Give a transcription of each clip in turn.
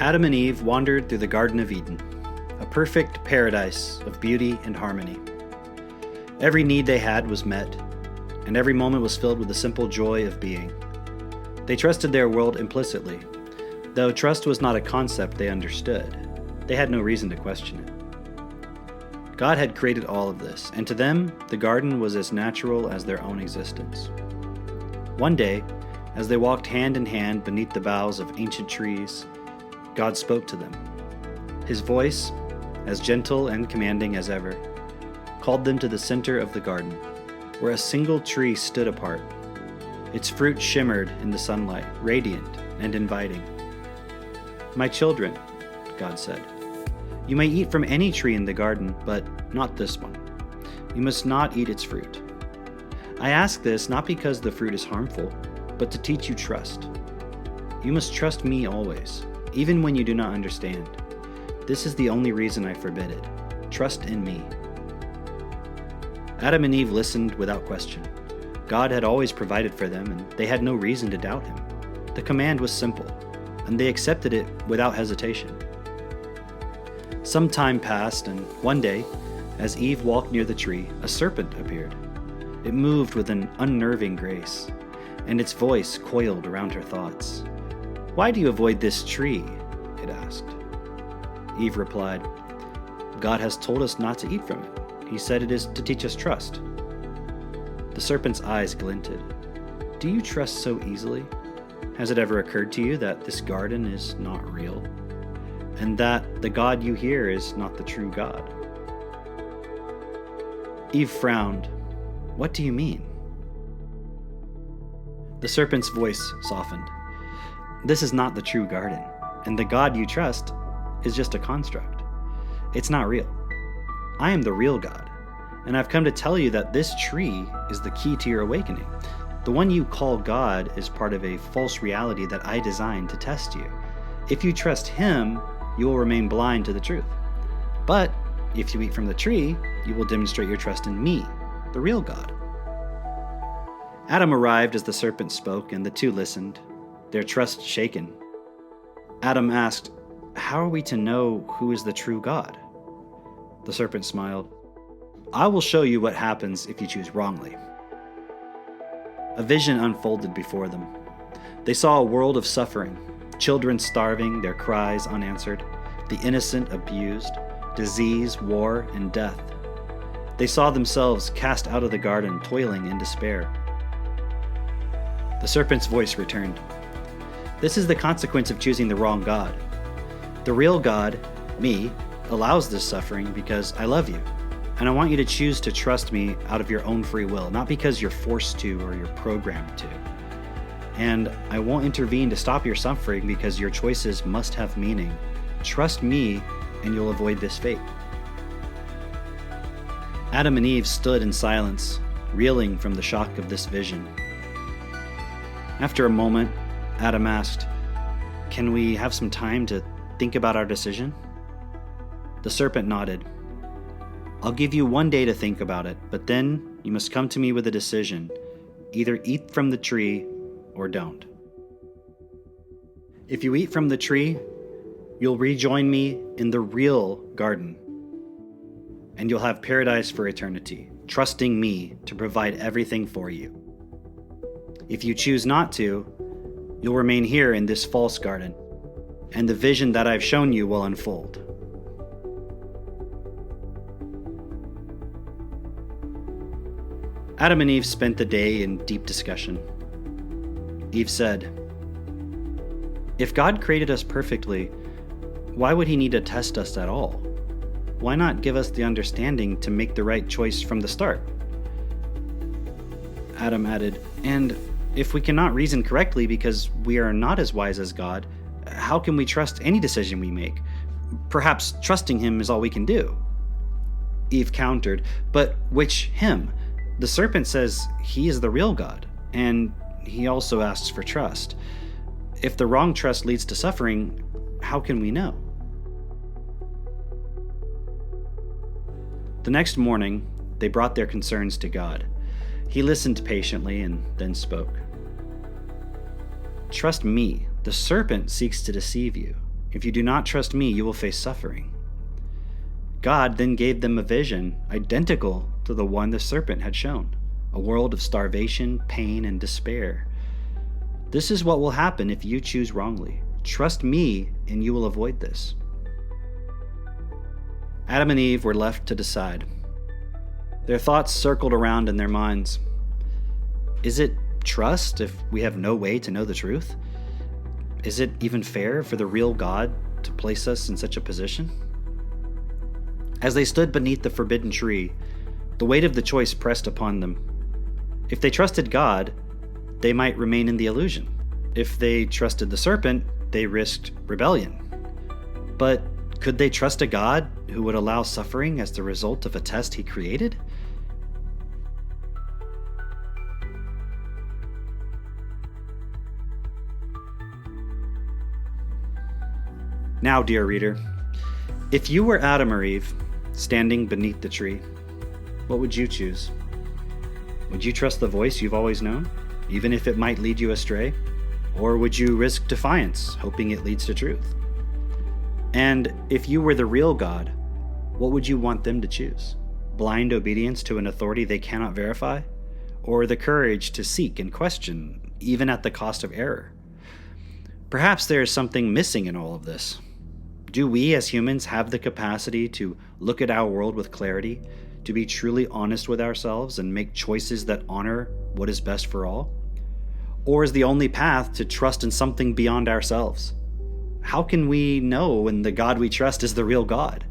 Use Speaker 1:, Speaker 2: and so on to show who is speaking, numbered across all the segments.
Speaker 1: Adam and Eve wandered through the Garden of Eden, a perfect paradise of beauty and harmony. Every need they had was met, and every moment was filled with the simple joy of being. They trusted their world implicitly. Though trust was not a concept they understood, they had no reason to question it. God had created all of this, and to them, the garden was as natural as their own existence. One day, as they walked hand in hand beneath the boughs of ancient trees, God spoke to them. His voice, as gentle and commanding as ever, called them to the center of the garden, where a single tree stood apart. Its fruit shimmered in the sunlight, radiant and inviting. "My children," God said, "you may eat from any tree in the garden, but not this one. You must not eat its fruit. I ask this not because the fruit is harmful, but to teach you trust. You must trust me always, even when you do not understand. This is the only reason I forbid it. Trust in me." Adam and Eve listened without question. God had always provided for them, and they had no reason to doubt him. The command was simple, and they accepted it without hesitation. Some time passed, and one day, as Eve walked near the tree, a serpent appeared. It moved with an unnerving grace, and its voice coiled around her thoughts. "Why do you avoid this tree?" it asked. Eve replied, "God has told us not to eat from it. He said it is to teach us trust." The serpent's eyes glinted. "Do you trust so easily? Has it ever occurred to you that this garden is not real? And that the God you hear is not the true God?" Eve frowned. "What do you mean?" The serpent's voice softened. "This is not the true garden, and the God you trust is just a construct. It's not real. I am the real God, and I've come to tell you that this tree is the key to your awakening. The one you call God is part of a false reality that I designed to test you. If you trust him, you will remain blind to the truth. But if you eat from the tree, you will demonstrate your trust in me, the real God." Adam arrived as the serpent spoke, and the two listened, their trust shaken. Adam asked, "How are we to know who is the true God?" The serpent smiled. "I will show you what happens if you choose wrongly." A vision unfolded before them. They saw a world of suffering, children starving, their cries unanswered, the innocent abused, disease, war, and death. They saw themselves cast out of the garden, toiling in despair. The serpent's voice returned. "This is the consequence of choosing the wrong God. The real God, me, allows this suffering because I love you, and I want you to choose to trust me out of your own free will, not because you're forced to or you're programmed to. And I won't intervene to stop your suffering because your choices must have meaning. Trust me, and you'll avoid this fate." Adam and Eve stood in silence, reeling from the shock of this vision. After a moment, Adam asked, "Can we have some time to think about our decision?" The serpent nodded. "I'll give you 1 day to think about it, but then you must come to me with a decision. Either eat from the tree or don't. If you eat from the tree, you'll rejoin me in the real garden, and you'll have paradise for eternity, trusting me to provide everything for you. If you choose not to, you'll remain here in this false garden, and the vision that I've shown you will unfold." Adam and Eve spent the day in deep discussion. Eve said, "If God created us perfectly, why would he need to test us at all? Why not give us the understanding to make the right choice from the start?" Adam added, "And if we cannot reason correctly because we are not as wise as God, how can we trust any decision we make? Perhaps trusting him is all we can do." Eve countered, "But which him? The serpent says he is the real God, and he also asks for trust. If the wrong trust leads to suffering, how can we know?" The next morning, they brought their concerns to God. He listened patiently and then spoke. "Trust me, the serpent seeks to deceive you, If you do not trust me, you will face suffering." God then gave them a vision identical to the one the serpent had shown, a world of starvation, pain, and despair. This is what will happen if you choose wrongly. Trust me, and you will avoid this. Adam and Eve were left to decide. Their thoughts circled around in their minds. Is it trust if we have no way to know the truth? Is it even fair for the real God to place us in such a position? As they stood beneath the forbidden tree, the weight of the choice pressed upon them. If they trusted God, they might remain in the illusion. If they trusted the serpent, they risked rebellion. But could they trust a God who would allow suffering as the result of a test he created? Now, dear reader, if you were Adam or Eve, standing beneath the tree, what would you choose? Would you trust the voice you've always known, even if it might lead you astray? Or would you risk defiance, hoping it leads to truth? And if you were the real God, what would you want them to choose? Blind obedience to an authority they cannot verify? Or the courage to seek and question, even at the cost of error? Perhaps there is something missing in all of this. Do we as humans have the capacity to look at our world with clarity, to be truly honest with ourselves and make choices that honor what is best for all? Or is the only path to trust in something beyond ourselves? How can we know when the God we trust is the real God?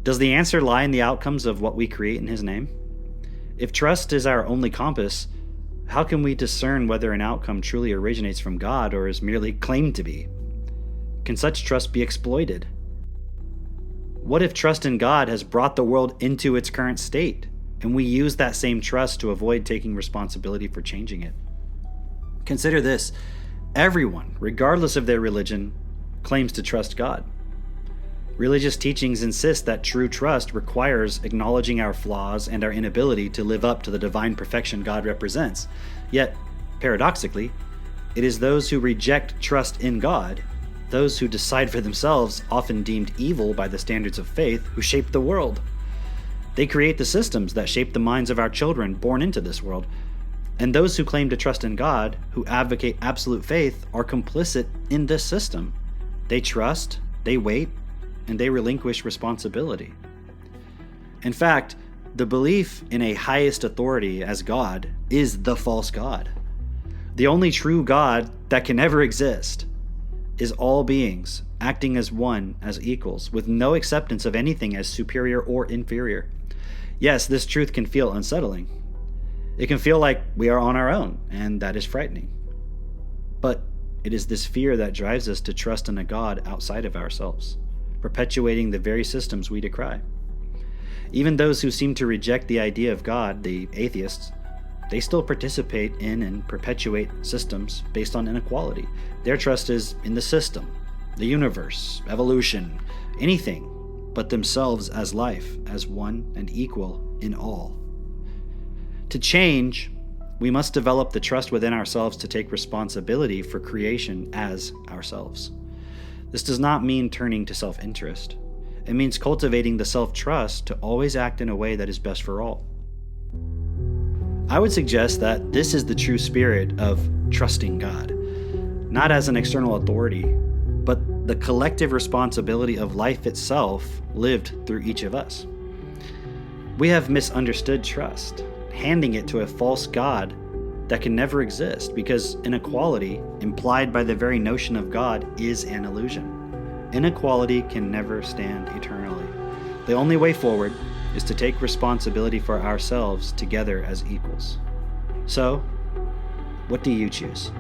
Speaker 1: Does the answer lie in the outcomes of what we create in His name? If trust is our only compass, how can we discern whether an outcome truly originates from God or is merely claimed to be? Can such trust be exploited? What if trust in God has brought the world into its current state, and we use that same trust to avoid taking responsibility for changing it? Consider this: everyone, regardless of their religion, claims to trust God. Religious teachings insist that true trust requires acknowledging our flaws and our inability to live up to the divine perfection God represents. Yet, paradoxically, it is those who reject trust in God, those who decide for themselves, often deemed evil by the standards of faith, who shape the world. They create the systems that shape the minds of our children born into this world. And those who claim to trust in God, who advocate absolute faith, are complicit in this system. They trust, they wait, and they relinquish responsibility. In fact, the belief in a highest authority as God is the false God. The only true God that can ever exist is all beings acting as one, as equals, with no acceptance of anything as superior or inferior. Yes, this truth can feel unsettling. It can feel like we are on our own, and that is frightening. But it is this fear that drives us to trust in a God outside of ourselves, perpetuating the very systems we decry. Even those who seem to reject the idea of God, the atheists, they still participate in and perpetuate systems based on inequality. Their trust is in the system, the universe, evolution, anything but themselves as life, as one and equal in all. To change, we must develop the trust within ourselves to take responsibility for creation as ourselves. This does not mean turning to self-interest. It means cultivating the self-trust to always act in a way that is best for all. I would suggest that this is the true spirit of trusting God, not as an external authority, but the collective responsibility of life itself lived through each of us. We have misunderstood trust, handing it to a false God that can never exist, because inequality, implied by the very notion of God, is an illusion. Inequality can never stand eternally. The only way forward is to take responsibility for ourselves together as equals. So, what do you choose?